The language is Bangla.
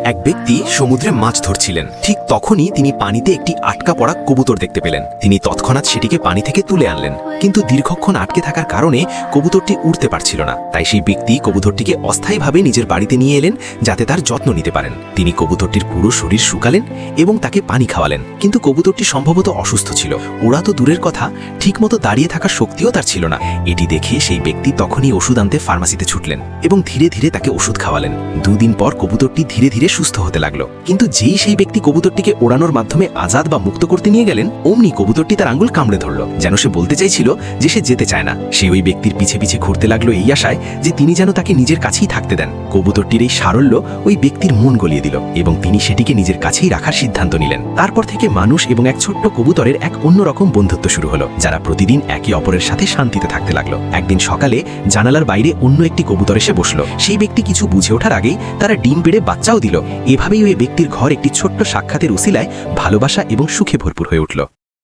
এক ব্যক্তি সমুদ্রে মাছ ধরছিলেন। ঠিক তখনই তিনি পানিতে একটি আটকা পড়া কবুতর দেখতে পেলেন। তিনি তৎক্ষণাৎ সেটিকে পানি থেকে তুলে আনলেন, কিন্তু দীর্ঘক্ষণ আটকে থাকার কারণে কবুতরটি উড়তে পারছিল না। তাই সেই ব্যক্তি কবুতরটিকে অস্থায়ীভাবে নিজের বাড়িতে নিয়ে এলেন, যাতে তার যত্ন নিতে পারেন। তিনি কবুতরটির পুরো শরীর শুকালেন এবং তাকে পানি খাওয়ালেন। কিন্তু কবুতরটি সম্ভবত অসুস্থ ছিল। ওরা তো দূরের কথা, ঠিকমতো দাঁড়িয়ে থাকার শক্তিও তার ছিল না। এটি দেখে সেই ব্যক্তি তখনই ওষুধ আনতে ফার্মাসিতে ছুটলেন এবং ধীরে ধীরে তাকে ওষুধ খাওয়ালেন। দুদিন পর কবুতরটি ধীরে ধীরে সুস্থ হতে লাগলো। কিন্তু যেই সেই ব্যক্তি কবুতরটিকে ওড়ানোর মাধ্যমে আজাদ বা মুক্ত করতে নিয়ে গেলেন, অমনি কবুতরটি তার আঙ্গুল কামড়ে ধরল, যেন সে বলতে চাইছিল যে সে যেতে চায় না। সে ওই ব্যক্তির পিছে পিছে ঘুরতে লাগলো এই আশায় যে তিনি যেন তাকে নিজের কাছেই থাকতে দেন। কবুতরটির এই সারল্য ওই ব্যক্তির মন গলিয়ে দিল এবং তিনি সেটিকে নিজের কাছেই রাখার সিদ্ধান্ত নিলেন। তারপর থেকে মানুষ এবং এক ছোট্ট কবুতরের এক অন্যরকম বন্ধুত্ব শুরু হলো, যারা প্রতিদিন একে অপরের সাথে শান্তিতে থাকতে লাগলো। একদিন সকালে জানালার বাইরে অন্য একটি কবুতর এসে বসলো। সেই ব্যক্তি কিছু বুঝে ওঠার আগেই তারা ডিম পেড়ে বাচ্চাও দিল। এভাবেই ওই ব্যক্তির ঘর একটি ছোট্ট সাক্ষাতের উসিলায় ভালোবাসা এবং সুখে ভরপুর হয়ে উঠল।